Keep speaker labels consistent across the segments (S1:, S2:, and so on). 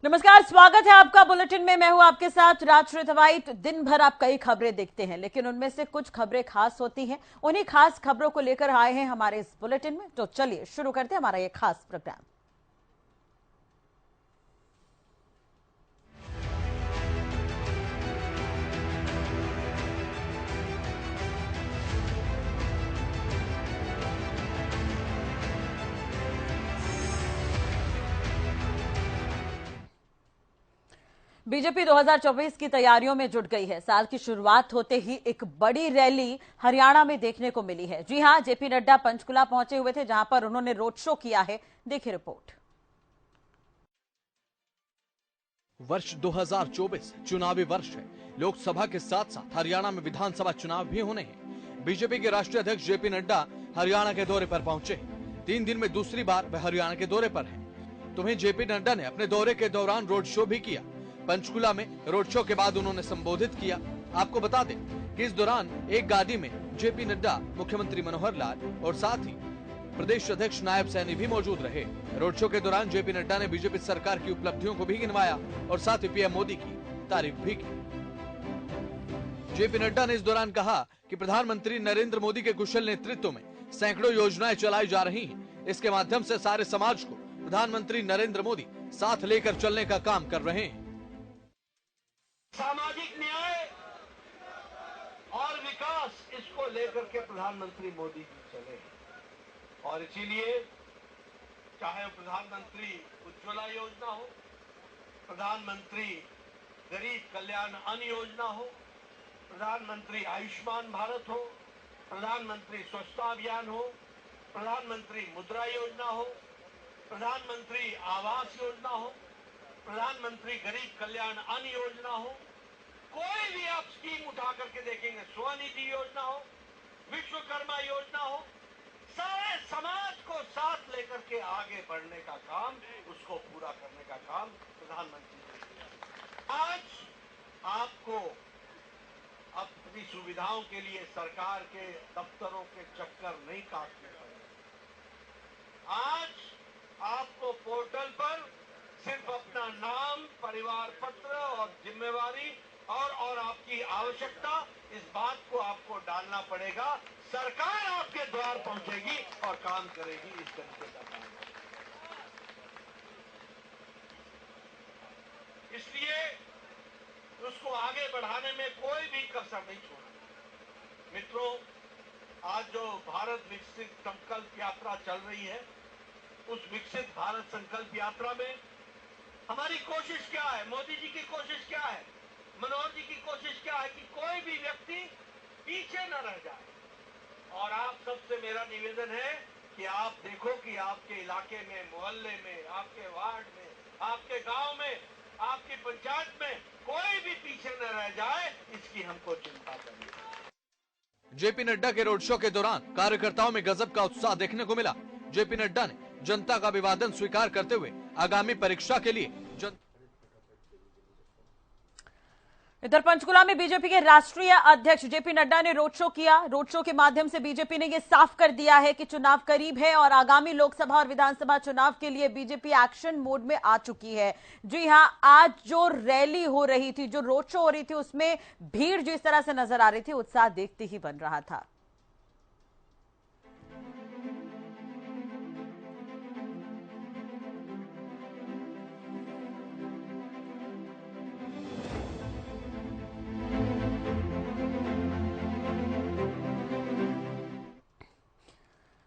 S1: नमस्कार, स्वागत है आपका बुलेटिन में। मैं हूं आपके साथ राजश्री वाइट। दिन भर आप कई खबरें देखते हैं, लेकिन उनमें से कुछ खबरें खास होती हैं। उन्हीं खास खबरों को लेकर आए हैं हमारे इस बुलेटिन में। तो चलिए शुरू करते हैं हमारा ये खास प्रोग्राम। बीजेपी 2024 की तैयारियों में जुट गई है। साल की शुरुआत होते ही एक बड़ी रैली हरियाणा में देखने को मिली है। जी हां, जेपी नड्डा पंचकुला पहुंचे हुए थे, जहां पर उन्होंने रोड शो किया है। देखिए रिपोर्ट।
S2: वर्ष 2024 चुनावी वर्ष है। लोकसभा के साथ साथ हरियाणा में विधानसभा चुनाव भी होने हैं। बीजेपी के राष्ट्रीय अध्यक्ष जेपी नड्डा हरियाणा के दौरे पर पहुंचे। 3 दिन में दूसरी बार वह हरियाणा के दौरे पर हैं। तो वहीं जेपी नड्डा ने अपने दौरे के दौरान रोड शो भी किया। पंचकुला में रोड शो के बाद उन्होंने संबोधित किया। आपको बता दें कि इस दौरान एक गाड़ी में जेपी नड्डा, मुख्यमंत्री मनोहर लाल और साथ ही प्रदेश अध्यक्ष नायब सैनी भी मौजूद रहे। रोड शो के दौरान जेपी नड्डा ने बीजेपी सरकार की उपलब्धियों को भी गिनवाया और साथ ही पीएम मोदी की तारीफ भी की। जेपी नड्डा ने इस दौरान कहा कि प्रधानमंत्री नरेंद्र मोदी के कुशल नेतृत्व में सैकड़ों योजनाएं चलाई जा रही हैं। इसके माध्यम से सारे समाज को प्रधानमंत्री नरेंद्र मोदी साथ लेकर चलने का काम कर रहे हैं।
S3: सामाजिक न्याय और विकास, इसको लेकर के प्रधानमंत्री मोदी जी चले और इसीलिए चाहे प्रधानमंत्री उज्ज्वला योजना हो, प्रधानमंत्री गरीब कल्याण अन्न योजना हो, प्रधानमंत्री आयुष्मान भारत हो, प्रधानमंत्री स्वच्छता अभियान हो, प्रधानमंत्री मुद्रा योजना हो, प्रधानमंत्री आवास योजना हो, प्रधानमंत्री गरीब कल्याण अन्न योजना हो, कोई भी आप स्कीम उठा करके देखेंगे, स्वनिधि योजना हो, विश्वकर्मा योजना हो, सारे समाज को साथ लेकर के आगे बढ़ने का काम, उसको पूरा करने का काम प्रधानमंत्री ने किया। आज आपको अपनी सुविधाओं के लिए सरकार के दफ्तरों के चक्कर नहीं काटने पड़े। आज आपको पोर्टल पर सिर्फ अपना नाम, परिवार पत्र और जिम्मेवारी और आपकी आवश्यकता, इस बात को आपको डालना पड़ेगा। सरकार आपके द्वार पहुंचेगी और काम करेगी। इस तरीके का काम, इसलिए उसको आगे बढ़ाने में कोई भी कसर नहीं छोड़ना। मित्रों, आज जो भारत विकसित संकल्प यात्रा चल रही है, उस विकसित भारत संकल्प यात्रा में हमारी कोशिश क्या है, मोदी जी की कोशिश क्या है, मनोहर जी की कोशिश क्या है कि कोई भी व्यक्ति पीछे न रह जाए। और आप सबसे मेरा निवेदन है कि आप देखो कि आपके इलाके में, मोहल्ले में, आपके वार्ड में, आपके गांव में, आपकी पंचायत में कोई भी पीछे न रह जाए, इसकी हमको चिंता करनी है।
S2: जेपी नड्डा के रोड शो के दौरान कार्यकर्ताओं में गजब का उत्साह देखने को मिला। जेपी नड्डा ने जनता का अभिवादन स्वीकार करते हुए आगामी परीक्षा के लिए
S1: इधर पंचकुला में बीजेपी के राष्ट्रीय अध्यक्ष जेपी नड्डा ने रोड शो किया। रोड शो के माध्यम से बीजेपी ने यह साफ कर दिया है कि चुनाव करीब है और आगामी लोकसभा और विधानसभा चुनाव के लिए बीजेपी एक्शन मोड में आ चुकी है। जी हां, आज जो रैली हो रही थी, जो रोड शो हो रही थी, उसमें भीड़ जिस तरह से नजर आ रही थी, उत्साह देखते ही बन रहा था।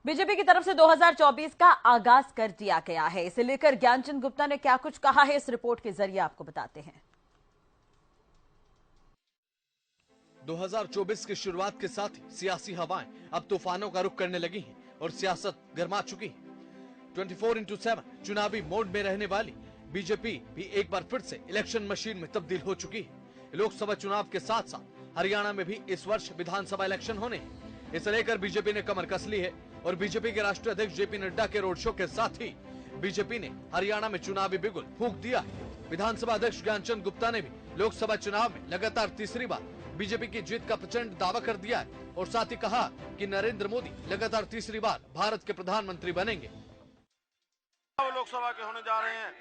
S1: बीजेपी की तरफ से 2024 का आगाज कर दिया गया है। इसे लेकर ज्ञानचंद गुप्ता ने क्या कुछ कहा है, इस रिपोर्ट के जरिए आपको बताते हैं।
S2: 2024 की शुरुआत के साथ ही सियासी हवाएं अब तूफानों का रुख करने लगी हैं और सियासत गर्मा चुकी है। 24/7 चुनावी मोड में रहने वाली बीजेपी भी एक बार फिर से इलेक्शन मशीन में तब्दील हो चुकी है। लोकसभा चुनाव के साथ साथ हरियाणा में भी इस वर्ष विधानसभा इलेक्शन होने हैं। इसे लेकर बीजेपी ने कमर कस ली है और बीजेपी के राष्ट्रीय अध्यक्ष जेपी नड्डा के रोड शो के साथ ही बीजेपी ने हरियाणा में चुनावी बिगुल फूंक दिया है। विधानसभा अध्यक्ष ज्ञानचंद गुप्ता ने भी लोकसभा चुनाव में लगातार तीसरी बार बीजेपी की जीत का प्रचंड दावा कर दिया है और साथ ही कहा कि नरेंद्र मोदी लगातार तीसरी बार भारत के प्रधानमंत्री बनेंगे।
S4: लोकसभा के होने जा रहे हैं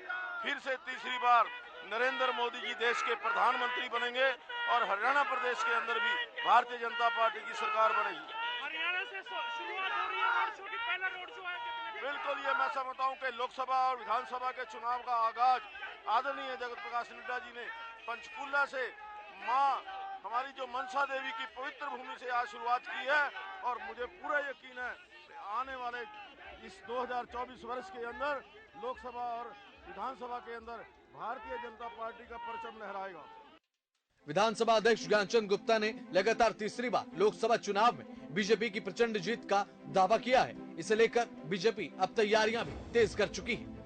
S4: फिर से तीसरी बार नरेंद्र मोदी जी देश के प्रधानमंत्री बनेंगे और हरियाणा प्रदेश के अंदर भी भारतीय जनता पार्टी की सरकार बनेगी।
S5: हरियाणा से शुरुआत हो रही है रोड शो की, पहला रोड शो है
S4: बिल्कुल, ये मैं समझता हूँ कि लोकसभा और विधानसभा के चुनाव का आगाज आदरणीय जगत प्रकाश नड्डा जी ने पंचकूला से माँ हमारी जो मनसा देवी की पवित्र भूमि से आज शुरुआत की है। और मुझे पूरा यकीन है आने वाले इस 2024 वर्ष के अंदर लोकसभा और विधानसभा के अंदर भारतीय जनता पार्टी का परचम लहराएगा।
S2: विधानसभा अध्यक्ष ज्ञानचंद गुप्ता ने लगातार तीसरी बार लोकसभा चुनाव में बीजेपी की प्रचंड जीत का दावा किया है। इसे लेकर बीजेपी अब तैयारियां भी तेज कर चुकी है।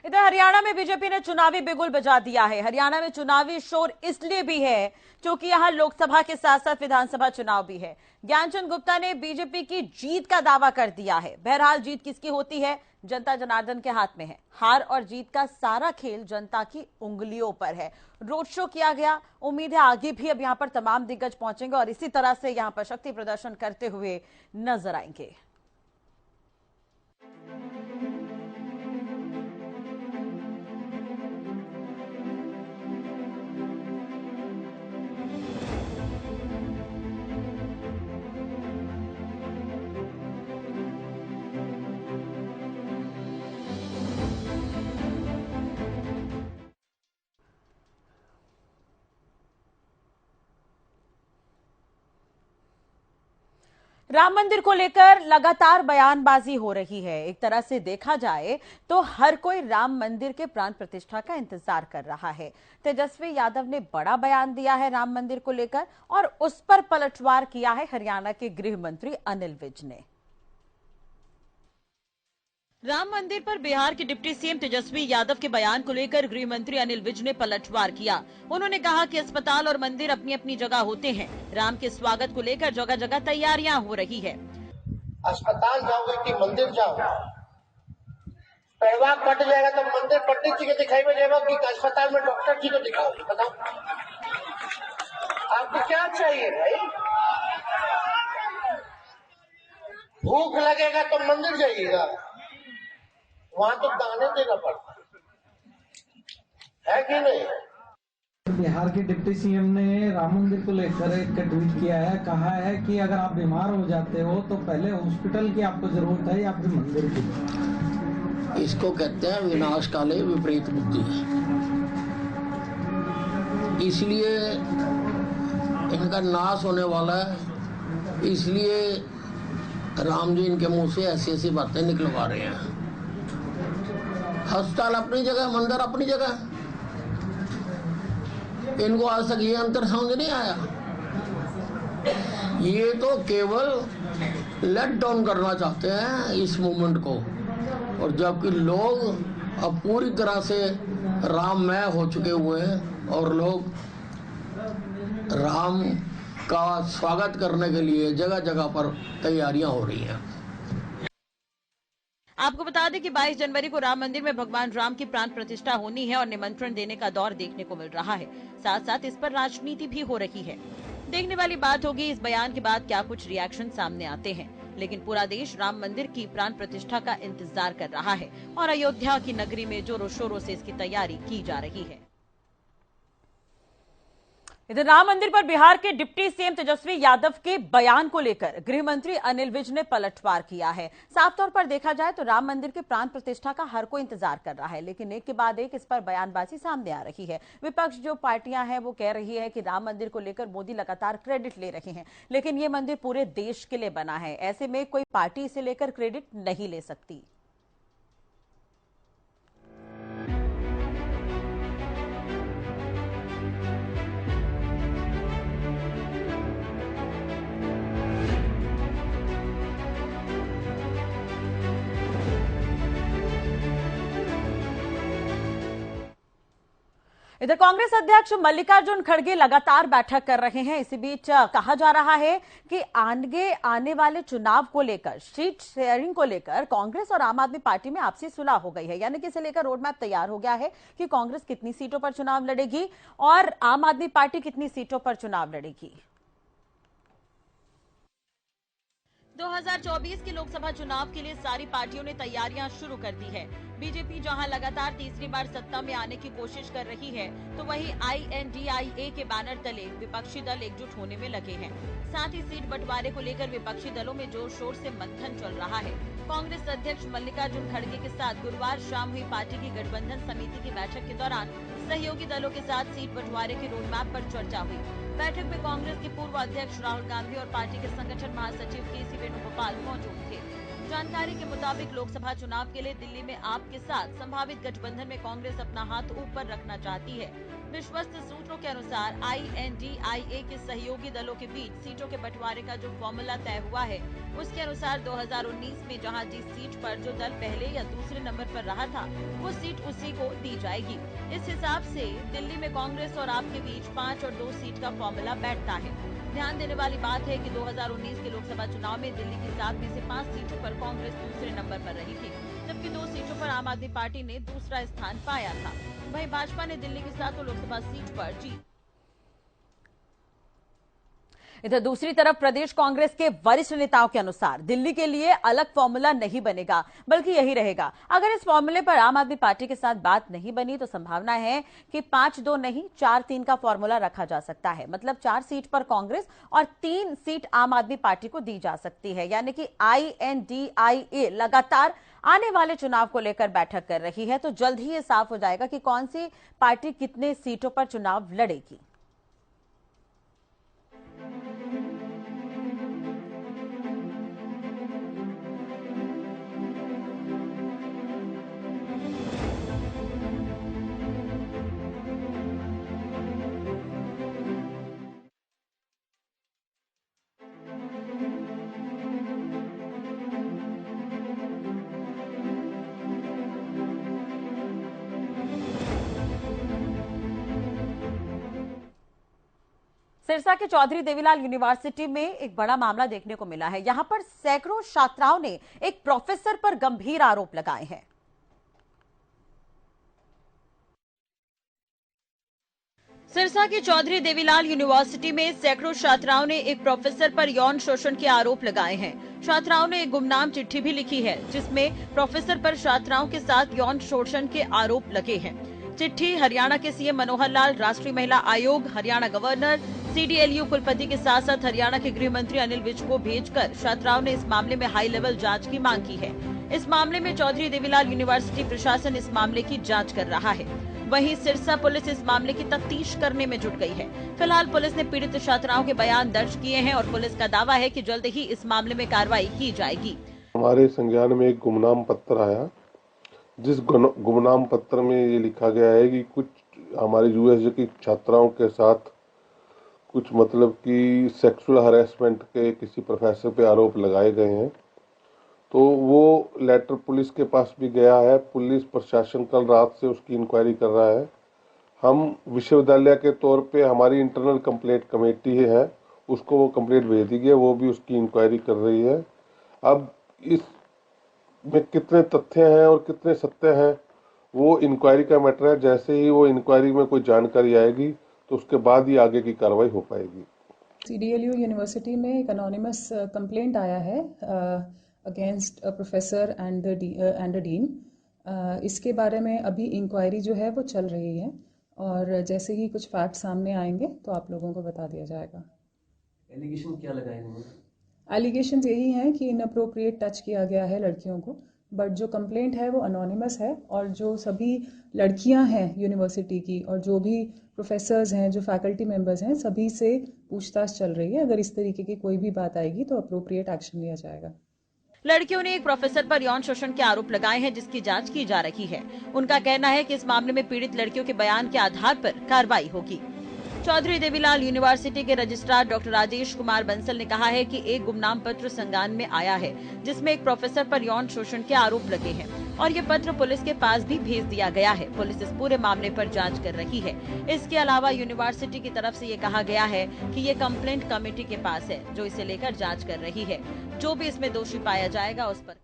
S1: इधर हरियाणा में बीजेपी ने चुनावी बिगुल बजा दिया है। हरियाणा में चुनावी शोर इसलिए भी है क्योंकि यहां लोकसभा के साथ साथ विधानसभा चुनाव भी है। ज्ञानचंद गुप्ता ने बीजेपी की जीत का दावा कर दिया है। बहरहाल जीत किसकी होती है, जनता जनार्दन के हाथ में है। हार और जीत का सारा खेल जनता की उंगलियों पर है। रोड शो किया गया, उम्मीद है आगे भी अब यहां पर तमाम दिग्गज पहुंचेंगे और इसी तरह से यहां पर शक्ति प्रदर्शन करते हुए नजर आएंगे। राम मंदिर को लेकर लगातार बयानबाजी हो रही है। एक तरह से देखा जाए तो हर कोई राम मंदिर के प्राण प्रतिष्ठा का इंतजार कर रहा है। तेजस्वी यादव ने बड़ा बयान दिया है राम मंदिर को लेकर और उस पर पलटवार किया है हरियाणा के गृह मंत्री अनिल विज ने। राम मंदिर पर बिहार के डिप्टी सीएम तेजस्वी यादव के बयान को लेकर गृह मंत्री अनिल विज ने पलटवार किया। उन्होंने कहा कि अस्पताल और मंदिर अपनी अपनी जगह होते हैं। राम के स्वागत को लेकर जगह जगह तैयारियां हो रही है।
S6: अस्पताल जाओगे कि मंदिर जाओ, पैरवा कट जाएगा तो मंदिर पंडित जी के दिखाई में जाएगा कि अस्पताल में डॉक्टर जी को दिखाओगे? बताओ आपको क्या चाहिए भाई? भूख लगेगा तो मंदिर जाइएगा, वहां तो दाने देना पड़ता है कि नहीं?
S7: बिहार के डिप्टी सीएम ने राम मंदिर को लेकर एक ट्वीट किया है। कहा है कि अगर आप बीमार हो जाते हो तो पहले हॉस्पिटल की आपको जरूरत है या फिर मंदिर की।
S6: इसको कहते हैं विनाश काले विपरीत बुद्धि। इसलिए इनका नाश होने वाला है, इसलिए राम जी इनके मुंह से ऐसी ऐसी बातें निकलवा रहे हैं। अस्पताल अपनी जगह, मंदिर अपनी जगह। इनको आज तक ये अंतर समझ नहीं आया। ये तो केवल लेट डाउन करना चाहते हैं इस मूवमेंट को, और जबकि लोग अब पूरी तरह से राममय हो चुके हुए हैं और लोग राम का स्वागत करने के लिए जगह जगह पर तैयारियां हो रही हैं।
S1: आपको बता दें कि 22 जनवरी को राम मंदिर में भगवान राम की प्राण प्रतिष्ठा होनी है और निमंत्रण देने का दौर देखने को मिल रहा है। साथ साथ इस पर राजनीति भी हो रही है। देखने वाली बात होगी इस बयान के बाद क्या कुछ रिएक्शन सामने आते हैं। लेकिन पूरा देश राम मंदिर की प्राण प्रतिष्ठा का इंतजार कर रहा है और अयोध्या की नगरी में जोरों शोरों से इसकी तैयारी की जा रही है। इधर राम मंदिर पर बिहार के डिप्टी सीएम तेजस्वी यादव के बयान को लेकर गृह मंत्री अनिल विज ने पलटवार किया है। साफ तौर पर देखा जाए तो राम मंदिर के प्राण प्रतिष्ठा का हर कोई इंतजार कर रहा है, लेकिन एक के बाद एक इस पर बयानबाजी सामने आ रही है। विपक्ष जो पार्टियां हैं वो कह रही है कि राम मंदिर को लेकर मोदी लगातार क्रेडिट ले रहे हैं, लेकिन ये मंदिर पूरे देश के लिए बना है। ऐसे में कोई पार्टी इसे लेकर क्रेडिट नहीं ले सकती। इधर कांग्रेस अध्यक्ष मल्लिकार्जुन खड़गे लगातार बैठक कर रहे हैं। इसी बीच कहा जा रहा है कि आने वाले चुनाव को लेकर, सीट शेयरिंग को लेकर कांग्रेस और आम आदमी पार्टी में आपसी सुलह हो गई है। यानी कि इसे लेकर रोड मैप तैयार हो गया है कि कांग्रेस कितनी सीटों पर चुनाव लड़ेगी और आम आदमी पार्टी कितनी सीटों पर चुनाव लड़ेगी। 2024 के लोकसभा चुनाव के लिए सारी पार्टियों ने तैयारियां शुरू कर दी है। बीजेपी जहां लगातार तीसरी बार सत्ता में आने की कोशिश कर रही है, तो वहीं INDIA के बैनर तले विपक्षी दल एकजुट होने में लगे हैं। साथ ही सीट बंटवारे को लेकर विपक्षी दलों में जोर शोर से मंथन चल रहा है। कांग्रेस अध्यक्ष मल्लिकार्जुन खड़गे के साथ गुरुवार शाम हुई पार्टी की गठबंधन समिति की बैठक के दौरान सहयोगी दलों के साथ सीट बंटवारे के रोडमैप पर चर्चा हुई। बैठक में कांग्रेस के पूर्व अध्यक्ष राहुल गांधी और पार्टी के संगठन महासचिव KC वेणुगोपाल मौजूद थे। जानकारी के मुताबिक लोकसभा चुनाव के लिए दिल्ली में आप के साथ संभावित गठबंधन में कांग्रेस अपना हाथ ऊपर रखना चाहती है। विश्वस्त सूत्रों के अनुसार INDIA के सहयोगी दलों के बीच सीटों के बंटवारे का जो फॉर्मूला तय हुआ है, उसके अनुसार 2019 में जहां जिस सीट पर जो दल पहले या दूसरे नंबर पर रहा था, वो सीट उसी को दी जाएगी। इस हिसाब से दिल्ली में कांग्रेस और आप के बीच 5 और 2 सीट का फॉर्मूला बैठता है। ध्यान देने वाली बात है कि 2019 के लोकसभा चुनाव में दिल्ली की 7 में से 5 सीटों पर कांग्रेस दूसरे नंबर पर रही थी, जबकि 2 सीटों पर आम आदमी पार्टी ने दूसरा स्थान पाया था। वहीं भाजपा ने दिल्ली की 7 लोकसभा सीट पर जीत। इधर दूसरी तरफ प्रदेश कांग्रेस के वरिष्ठ नेताओं के अनुसार दिल्ली के लिए अलग फॉर्मूला नहीं बनेगा, बल्कि यही रहेगा। अगर इस फॉर्मूले पर आम आदमी पार्टी के साथ बात नहीं बनी तो संभावना है कि 5-2 नहीं 4-3 का फॉर्मूला रखा जा सकता है। मतलब 4 सीट पर कांग्रेस और 3 सीट आम आदमी पार्टी को दी जा सकती है। यानी कि INDIA लगातार आने वाले चुनाव को लेकर बैठक कर रही है, तो जल्द ही ये साफ हो जाएगा कि कौन सी पार्टी कितने सीटों पर चुनाव लड़ेगी। सिरसा के चौधरी देवीलाल यूनिवर्सिटी में एक बड़ा मामला देखने को मिला है। यहां पर सैकड़ों छात्राओं ने एक प्रोफेसर पर गंभीर आरोप लगाए हैं। सिरसा की चौधरी देवीलाल यूनिवर्सिटी में सैकड़ों छात्राओं ने एक प्रोफेसर पर यौन शोषण के आरोप लगाए हैं। छात्राओं ने एक गुमनाम चिट्ठी भी लिखी है, जिसमें प्रोफेसर पर छात्राओं के साथ यौन शोषण के आरोप लगे हैं। चिट्ठी हरियाणा के CM मनोहर लाल, राष्ट्रीय महिला आयोग, हरियाणा गवर्नर, CDLU कुलपति के साथ साथ हरियाणा के गृह मंत्री अनिल विज को भेजकर छात्राओं ने इस मामले में हाई लेवल जांच की मांग की है। इस मामले में चौधरी देवीलाल यूनिवर्सिटी प्रशासन इस मामले की जांच कर रहा है। वहीं सिरसा पुलिस इस मामले की तफ्तीश करने में जुट गई है। फिलहाल पुलिस ने पीड़ित छात्राओं के बयान दर्ज किए हैं और पुलिस का दावा है कि जल्द ही इस मामले में कार्रवाई की जाएगी।
S8: हमारे संज्ञान में एक गुमनाम पत्र आया, जिस गुमनाम पत्र में ये लिखा गया है कि कुछ हमारे यूएसए की छात्राओं के साथ कुछ मतलब कि सेक्सुअल हरेसमेंट के किसी प्रोफेसर पे आरोप लगाए गए हैं। तो वो लेटर पुलिस के पास भी गया है। पुलिस प्रशासन कल रात से उसकी इंक्वायरी कर रहा है। हम विश्वविद्यालय के तौर पे हमारी इंटरनल कंप्लेंट कमेटी है, उसको वो कंप्लेंट भेज दी गई, वो भी उसकी इंक्वायरी कर रही है। अब इस में कितने तथ्य हैं और कितने सत्य हैं, वो इंक्वायरी का मैटर है। जैसे ही वो इंक्वायरी में कोई जानकारी आएगी तो उसके बाद ही आगे की कार्रवाई हो पाएगी।
S9: CDLU यूनिवर्सिटी में एक अनोनिमस कंप्लेंट आया है against a professor and a dean. इसके बारे में अभी इंक्वायरी जो है वो चल रही है और जैसे ही कुछ फैक्ट सामने आएंगे तो आप लोगों को बता दिया जाएगा।
S10: एलिगेशन क्या लगाए हैं?
S9: एलिगेशंस यही हैं कि इनअप्रोप्रिएट टच किया गया है लड़कियों को, बट जो कंप्लेंट है वो अनोनिमस है और जो सभी लड़कियां हैं यूनिवर्सिटी की और जो भी प्रोफेसर्स हैं, जो फैकल्टी मेंबर्स हैं, सभी से पूछताछ चल रही है। अगर इस तरीके की कोई भी बात आएगी तो अप्रोप्रिएट एक्शन लिया जाएगा।
S1: लड़कियों ने एक प्रोफेसर पर यौन शोषण के आरोप लगाए हैं, जिसकी जांच की जा रही है। उनका कहना है कि इस मामले में पीड़ित लड़कियों के बयान के आधार पर कार्रवाई होगी। चौधरी देवीलाल यूनिवर्सिटी के रजिस्ट्रार डॉक्टर राजेश कुमार बंसल ने कहा है कि एक गुमनाम पत्र संज्ञान में आया है, जिसमें एक प्रोफेसर पर यौन शोषण के आरोप लगे हैं और ये पत्र पुलिस के पास भी भेज दिया गया है। पुलिस इस पूरे मामले पर जांच कर रही है। इसके अलावा यूनिवर्सिटी की तरफ से ये कहा गया है कि ये कंप्लेंट कमेटी के पास है, जो इसे लेकर जांच कर रही है। जो भी इसमें दोषी पाया जाएगा उस पर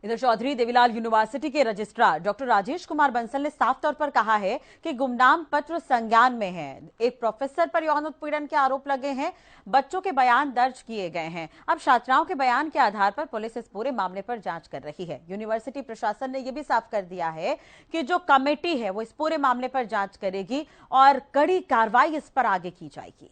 S1: इधर चौधरी देवीलाल यूनिवर्सिटी के रजिस्ट्रार डॉक्टर राजेश कुमार बंसल ने साफ तौर पर कहा है कि गुमनाम पत्र संज्ञान में है। एक प्रोफेसर पर यौन उत्पीड़न के आरोप लगे हैं, बच्चों के बयान दर्ज किए गए हैं। अब छात्राओं के बयान के आधार पर पुलिस इस पूरे मामले पर जांच कर रही है। यूनिवर्सिटी प्रशासन ने यह भी साफ कर दिया है कि जो कमेटी है वो इस पूरे मामले पर जांच करेगी और कड़ी कार्रवाई इस पर आगे की जाएगी।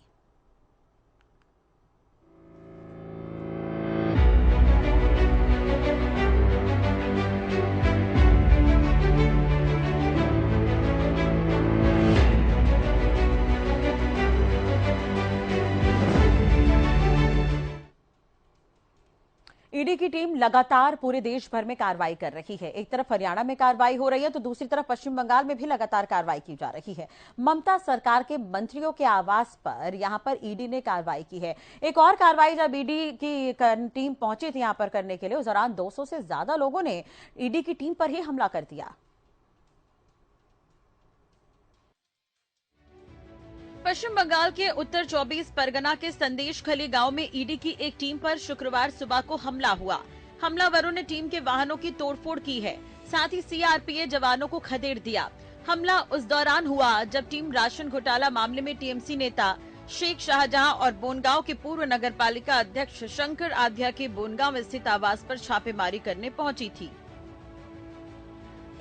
S1: ईडी की टीम लगातार पूरे देश भर में कार्रवाई कर रही है। एक तरफ हरियाणा में कार्रवाई हो रही है तो दूसरी तरफ पश्चिम बंगाल में भी लगातार कार्रवाई की जा रही है। ममता सरकार के मंत्रियों के आवास पर यहां पर ईडी ने कार्रवाई की है। एक और कार्रवाई जब ईडी की टीम पहुंची थी यहां पर करने के लिए, उस दौरान 200 से ज्यादा लोगों ने ईडी की टीम पर ही हमला कर दिया। पश्चिम बंगाल के उत्तर 24 परगना के संदेशखली गांव में ईडी की एक टीम पर शुक्रवार सुबह को हमला हुआ। हमलावरों ने टीम के वाहनों की तोड़फोड़ की है, साथ ही सीआरपीएफ जवानों को खदेड़ दिया। हमला उस दौरान हुआ जब टीम राशन घोटाला मामले में टीएमसी नेता शेख शाहजहां और बोनगांव के पूर्व नगरपालिका अध्यक्ष शंकर आध्या के बोनगांव स्थित आवास पर छापेमारी करने पहुंची थी।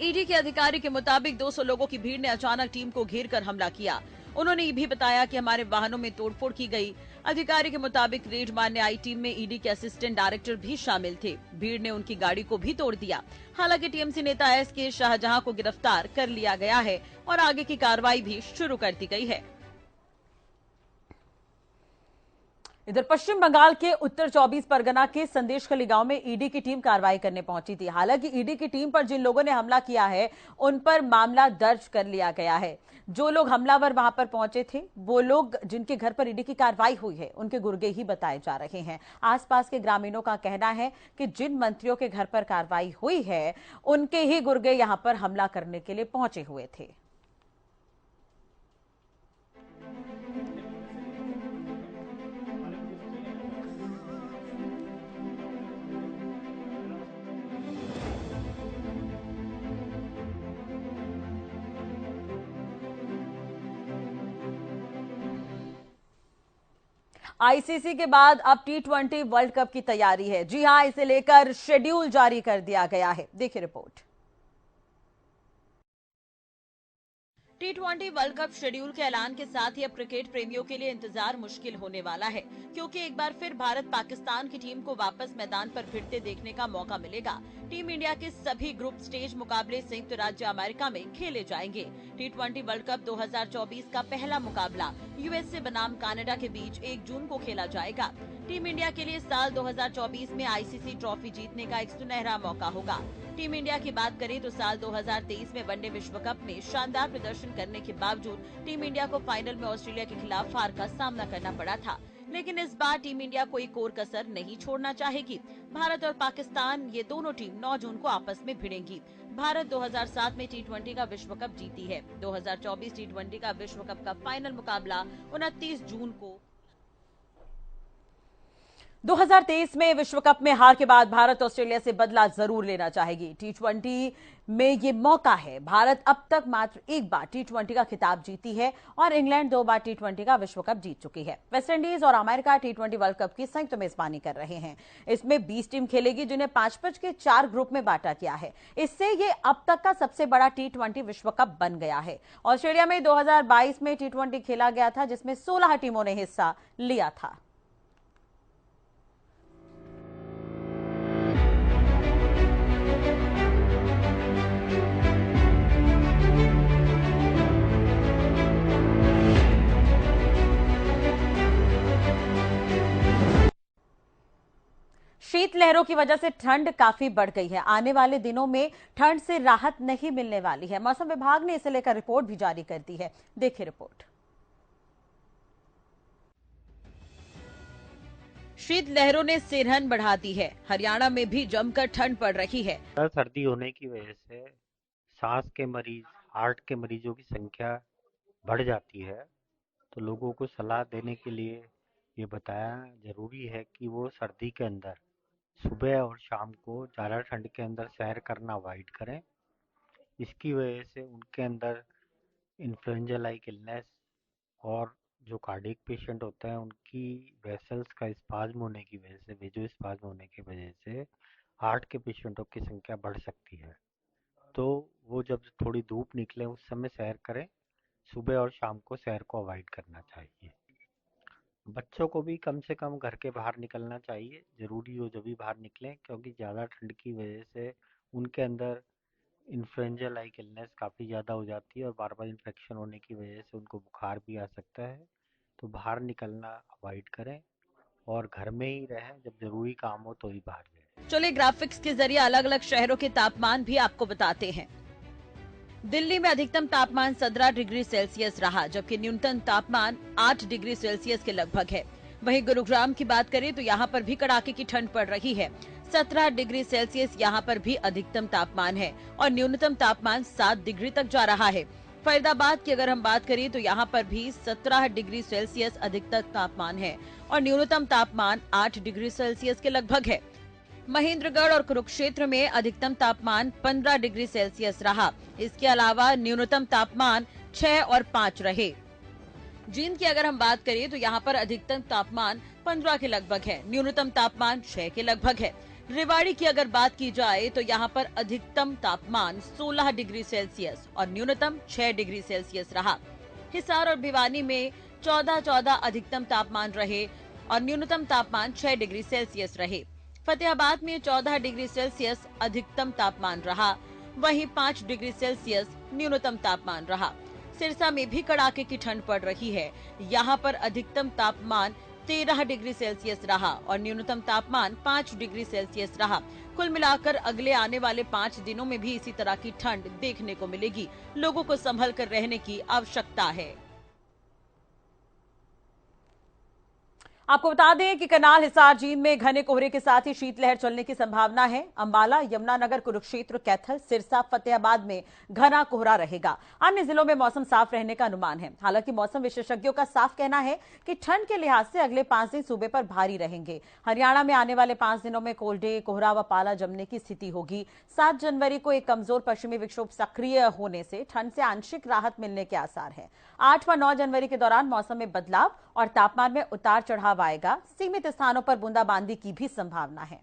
S1: ईडी के अधिकारी के मुताबिक 200 लोगों की भीड़ ने अचानक टीम को घेर कर हमला किया। उन्होंने ये भी बताया कि हमारे वाहनों में तोड़फोड़ की गई। अधिकारी के मुताबिक रेड मारने आई टीम में ईडी के असिस्टेंट डायरेक्टर भी शामिल थे। भीड़ ने उनकी गाड़ी को भी तोड़ दिया। हालांकि टीएमसी नेता एसके शाहजहां को गिरफ्तार कर लिया गया है और आगे की कार्रवाई भी शुरू कर दी गई है। इधर पश्चिम बंगाल के उत्तर 24 परगना के संदेशखली गांव में ईडी की टीम कार्रवाई करने पहुंची थी। हालांकि ईडी की टीम पर जिन लोगों ने हमला किया है उन पर मामला दर्ज कर लिया गया है। जो लोग हमलावर वहां पर पहुंचे थे वो लोग जिनके घर पर ईडी की कार्रवाई हुई है उनके गुर्गे ही बताए जा रहे हैं। आसपास के ग्रामीणों का कहना है कि जिन मंत्रियों के घर पर कार्रवाई हुई है उनके ही गुर्गे यहां पर हमला करने के लिए पहुंचे हुए थे। आईसीसी के बाद अब टी20 वर्ल्ड कप की तैयारी है। जी हां, इसे लेकर शेड्यूल जारी कर दिया गया है। देखिए रिपोर्ट। टी20 वर्ल्ड कप शेड्यूल के ऐलान के साथ ही अब क्रिकेट प्रेमियों के लिए इंतजार मुश्किल होने वाला है, क्योंकि एक बार फिर भारत पाकिस्तान की टीम को वापस मैदान पर भिड़ते देखने का मौका मिलेगा। टीम इंडिया के सभी ग्रुप स्टेज मुकाबले संयुक्त राज्य अमेरिका में खेले जाएंगे। टी20 वर्ल्ड कप 2024 का पहला मुकाबला यूएसए बनाम कनाडा के बीच 1 जून को खेला जाएगा। टीम इंडिया के लिए साल 2024 में आईसीसी ट्रॉफी जीतने का एक सुनहरा मौका होगा। टीम इंडिया की बात करें तो साल 2023 में वनडे विश्व कप में शानदार प्रदर्शन करने के बावजूद टीम इंडिया को फाइनल में ऑस्ट्रेलिया के खिलाफ हार का सामना करना पड़ा था। लेकिन इस बार टीम इंडिया कोई कोर कसर नहीं छोड़ना चाहेगी। भारत और पाकिस्तान ये दोनों टीम 9 जून को आपस में भिड़ेंगी। भारत 2007 में टी20 का विश्व कप जीती है। 2024 टी20 का विश्व कप का फाइनल मुकाबला 29 जून को। 2023 में विश्व कप में हार के बाद भारत ऑस्ट्रेलिया से बदला जरूर लेना चाहेगी। टी20 में ये मौका है। भारत अब तक मात्र एक बार टी20 का खिताब जीती है और इंग्लैंड 2 बार टी20 का विश्व कप जीत चुकी है। वेस्टइंडीज और अमेरिका टी20 वर्ल्ड कप की संयुक्त मेजबानी कर रहे हैं। इसमें 20 टीम खेलेगी, जिन्हें 5-5 के 4 ग्रुप में बांटा गया है। इससे ये अब तक का सबसे बड़ा टी20 विश्व कप बन गया है। ऑस्ट्रेलिया में 2022 में टी20 खेला गया था, जिसमें 16 टीमों ने हिस्सा लिया था। शीतलहरों की वजह से ठंड काफी बढ़ गई है। आने वाले दिनों में ठंड से राहत नहीं मिलने वाली है। मौसम विभाग ने इसे लेकर रिपोर्ट भी जारी कर दी है। देखिए रिपोर्ट। शीतलहरों ने सिरहन बढ़ा दी है। हरियाणा में भी जमकर ठंड पड़ रही है।
S11: सर्दी होने की वजह से सांस के मरीज, हार्ट के मरीजों की संख्या बढ़ जाती है। तो लोगों को सलाह देने के लिए ये बताया जरूरी है कि वो सर्दी के अंदर सुबह और शाम को ज़्यादा ठंड के अंदर सैर करना अवॉइड करें। इसकी वजह से उनके अंदर इन्फ्लुएंजा लाइक इलनेस और जो कार्डियक पेशेंट होते हैं उनकी वेसल्स का स्पाज्म होने की वजह से, वेजो स्पाज्म होने की वजह से हार्ट के पेशेंटों की संख्या बढ़ सकती है। तो वो जब थोड़ी धूप निकले उस समय सैर करें। सुबह और शाम को सैर को अवॉइड करना चाहिए। बच्चों को भी कम से कम घर के बाहर निकलना चाहिए, ज़रूरी हो जब भी बाहर निकलें, क्योंकि ज़्यादा ठंड की वजह से उनके अंदर इन्फ्लुएंजा लाइक इलनेस काफ़ी ज़्यादा हो जाती है और बार बार इन्फेक्शन होने की वजह से उनको बुखार भी आ सकता है। तो बाहर निकलना अवॉइड करें और घर में ही रहें, जब ज़रूरी काम हो तो ही बाहर जाएं।
S1: चलिए ग्राफिक्स के जरिए अलग अलग शहरों के तापमान भी आपको बताते हैं। दिल्ली में अधिकतम तापमान 17 डिग्री सेल्सियस रहा, जबकि न्यूनतम तापमान 8 डिग्री सेल्सियस के लगभग है। वहीं गुरुग्राम की बात करें तो यहाँ पर भी कड़ाके की ठंड पड़ रही है। 17 डिग्री सेल्सियस यहाँ पर भी अधिकतम तापमान है और न्यूनतम तापमान 7 डिग्री तक जा रहा है। फरीदाबाद की अगर हम बात करें तो यहाँ पर भी 17 डिग्री सेल्सियस अधिकतम तापमान है और न्यूनतम तापमान 8 डिग्री सेल्सियस के लगभग है। महेंद्रगढ़ और कुरुक्षेत्र में अधिकतम तापमान 15 डिग्री सेल्सियस रहा। इसके अलावा न्यूनतम तापमान 6 और 5 रहे। जींद की अगर हम बात करें तो यहाँ पर अधिकतम तापमान 15 के लगभग है, न्यूनतम तापमान 6 के लगभग है। रेवाड़ी की अगर बात की जाए तो यहाँ पर अधिकतम तापमान 16 डिग्री सेल्सियस और न्यूनतम 6 डिग्री सेल्सियस रहा। हिसार और भिवानी में 14 अधिकतम तापमान रहे और न्यूनतम तापमान 6 डिग्री सेल्सियस रहे। फतेहाबाद में 14 डिग्री सेल्सियस अधिकतम तापमान रहा, वहीं 5 डिग्री सेल्सियस न्यूनतम तापमान रहा। सिरसा में भी कड़ाके की ठंड पड़ रही है। यहाँ पर अधिकतम तापमान 13 डिग्री सेल्सियस रहा और न्यूनतम तापमान 5 डिग्री सेल्सियस रहा। कुल मिलाकर अगले आने वाले 5 दिनों में भी इसी तरह की ठंड देखने को मिलेगी। लोगों को संभल कर रहने की आवश्यकता है। आपको बता दें कि करनाल, हिसार, जींद में घने कोहरे के साथ ही शीतलहर चलने की संभावना है। अंबाला, यमुनानगर, कुरुक्षेत्र, कैथल, सिरसा, फतेहाबाद में घना कोहरा रहेगा। अन्य जिलों में मौसम साफ रहने का अनुमान है। हालांकि मौसम विशेषज्ञों का साफ कहना है कि ठंड के लिहाज से अगले 5 दिन सूबे पर भारी रहेंगे। हरियाणा में आने वाले 5 दिनों में कोल्ड डे, कोहरा व पाला जमने की स्थिति होगी। 7 जनवरी को एक कमजोर पश्चिमी विक्षोभ सक्रिय होने से ठंड से आंशिक राहत मिलने के आसार है। 8 व 9 जनवरी के दौरान मौसम में बदलाव और तापमान में उतार चढ़ाव आएगा। सीमित स्थानों पर बूंदाबांदी की भी संभावना है।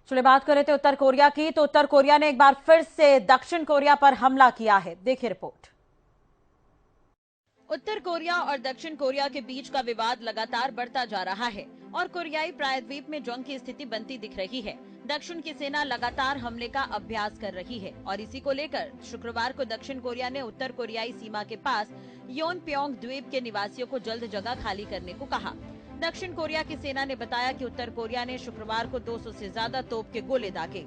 S1: चलिए बात कर रहे थे उत्तर कोरिया की, तो उत्तर कोरिया ने एक बार फिर से दक्षिण कोरिया पर हमला किया है। देखिए रिपोर्ट। उत्तर कोरिया और दक्षिण कोरिया के बीच का विवाद लगातार बढ़ता जा रहा है और कोरियाई प्रायद्वीप में जंग की स्थिति बनती दिख रही है। दक्षिण की सेना लगातार हमले का अभ्यास कर रही है और इसी को लेकर शुक्रवार को दक्षिण कोरिया ने उत्तर कोरियाई सीमा के पास योनप्योंग द्वीप के निवासियों को जल्द जगह खाली करने को कहा। दक्षिण कोरिया की सेना ने बताया कि उत्तर कोरिया ने शुक्रवार को 200 से ज्यादा तोप के गोले दागे।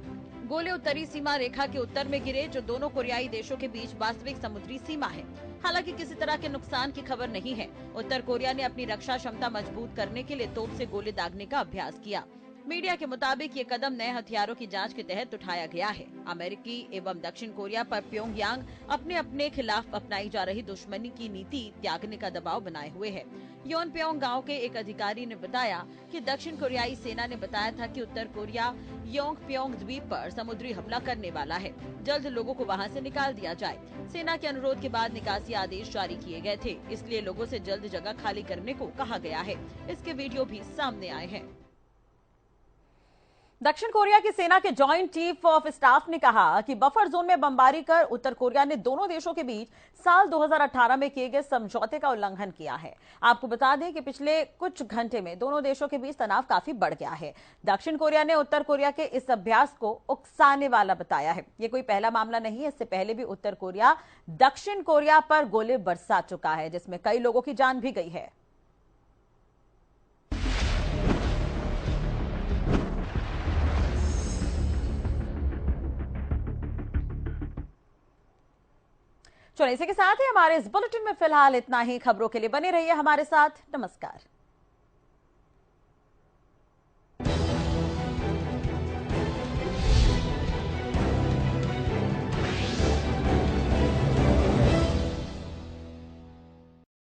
S1: गोले उत्तरी सीमा रेखा के उत्तर में गिरे, जो दोनों कोरियाई देशों के बीच वास्तविक समुद्री सीमा है। हालांकि किसी तरह के नुकसान की खबर नहीं है। उत्तर कोरिया ने अपनी रक्षा क्षमता मजबूत करने के लिए तोप से गोले दागने का अभ्यास किया। मीडिया के मुताबिक ये कदम नए हथियारों की जांच के तहत उठाया गया है। अमेरिकी एवं दक्षिण कोरिया पर प्योंगयांग अपने अपने खिलाफ अपनाई जा रही दुश्मनी की नीति त्यागने का दबाव बनाए हुए है। योनप्योंग गांव के एक अधिकारी ने बताया कि दक्षिण कोरियाई सेना ने बताया था कि उत्तर कोरिया योंगप्योंग द्वीप पर समुद्री हमला करने वाला है। जल्द लोगों को वहां से निकाल दिया जाए। सेना के अनुरोध के बाद निकासी आदेश जारी किए गए थे, इसलिए लोगों से जल्द जगह खाली करने को कहा गया है। इसके वीडियो भी सामने आए हैं। दक्षिण कोरिया की सेना के जॉइंट चीफ ऑफ स्टाफ ने कहा कि बफर जोन में बमबारी कर उत्तर कोरिया ने दोनों देशों के बीच साल 2018 में किए गए समझौते का उल्लंघन किया है। आपको बता दें कि पिछले कुछ घंटे में दोनों देशों के बीच तनाव काफी बढ़ गया है। दक्षिण कोरिया ने उत्तर कोरिया के इस अभ्यास को उकसाने वाला बताया है। ये कोई पहला मामला नहीं है। इससे पहले भी उत्तर कोरिया दक्षिण कोरिया पर गोले बरसा चुका है, जिसमें कई लोगों की जान भी गई है। चलो इसी के साथ ही हमारे इस बुलेटिन में फिलहाल इतना ही। खबरों के लिए बने रहिए हमारे साथ। नमस्कार।